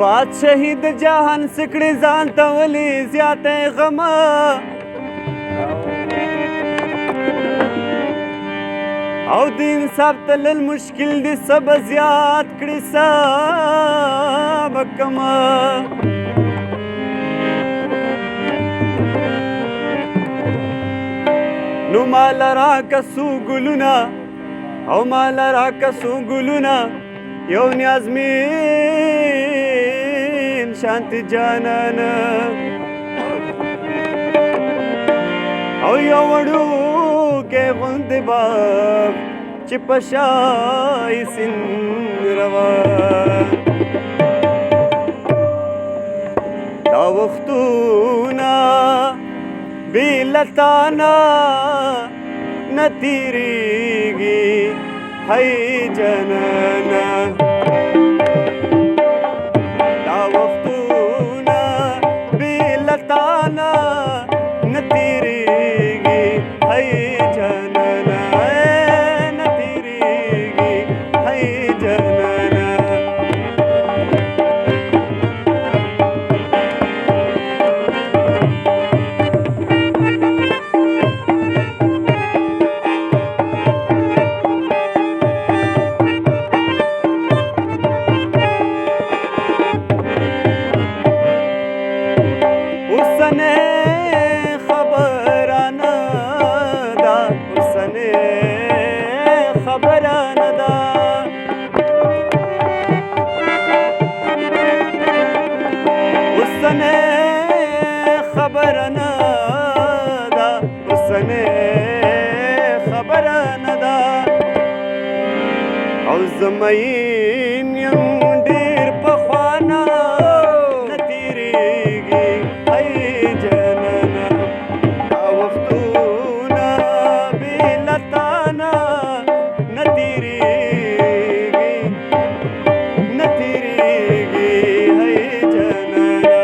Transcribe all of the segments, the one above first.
باد شهید جهان سکړې ځان ته ولې زیاتی غمه او د انصاف تلل مشکل دي سبه زیات کړي سبه کمه نو مال راکه څو ګلونه او مال راکه څو ګلونه یو نیازمین شانتی جانانه او یو وړوکی غوندې باغ چې په شای سیند روان دا وختونه بې له تانه نه تېرېږي هی جانانه دا وختونه بې له تانه نه تېرېږي هی جانانه نه تېرېږي هی جانانه اوسنۍ خبره نه ده اوسنۍ خبره نه ده اوسنۍ خبره نه ده اوسنۍ خبره نه ده او زه مین یم ډېر پخوانه نه تېرېږي هی جانانه دا وختونه بې له تانه نه تېرېږي نه تېرېږي هی جانانه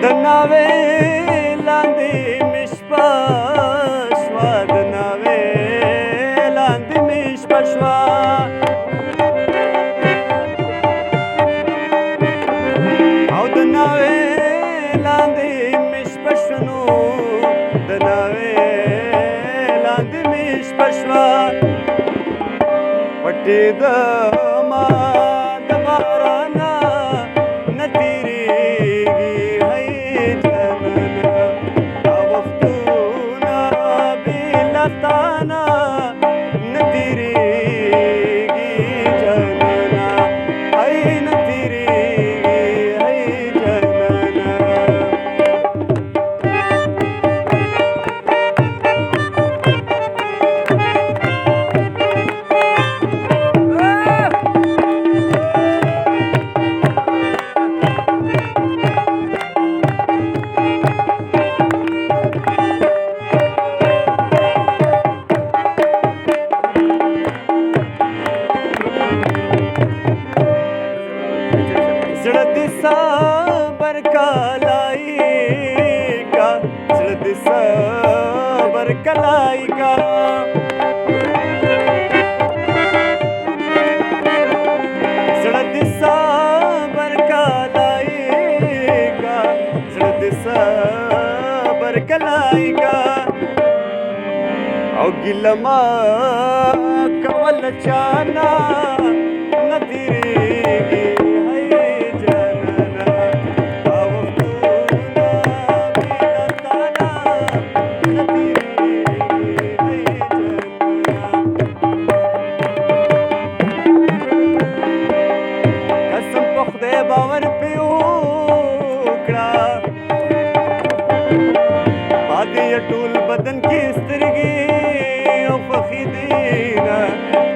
د ناوې لاندې مې شپه شوه د ناوې لاندې مې شپه شوه او د ناوې لاندې مې شپه شوه نو د ناوې لاندې مې شپه شوه پټېدمه د بارانه نه تېرېږي هی جانانه دا وختونه بې له تانه نه تېرېږي جانانه هی نه تېرېږي هی جانانه زړه دې صبر کلایګه زړه دې صبر کلایګه زړه دې صبر کلایګه زړه دې صبر کلایګه او ګیله مه کول چانه نه تېرېږي باور پې وکړه پاتې یې ټول بدن کې سترګې او پخې دي نه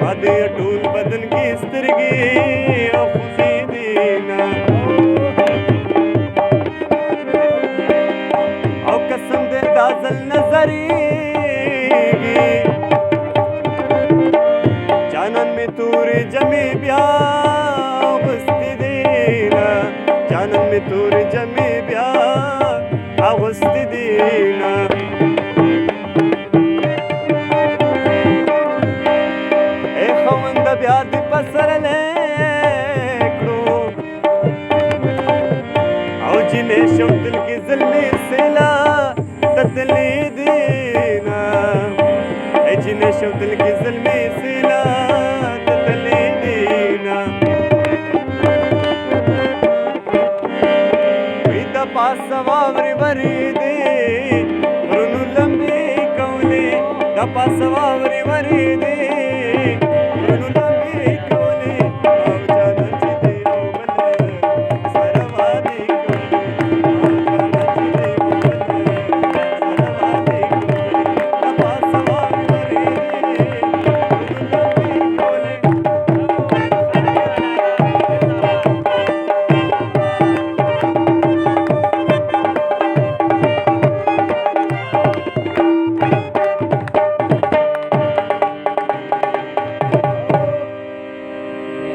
پاتې یې ټول بدن کې سترګې بیا اغوستې دینه جانان مې تور جامې بیا اغوستې دینه ای خاونده بیا دې په سرلی کړو او جنې شم دل کې زلمې سیلا تتلې دینه ای جنې شم دل کې زلمې سیلا تتلې دینه وی د پاسه واورې ورېدې غرونو لمبې کولې د پاسه واورې ورېدې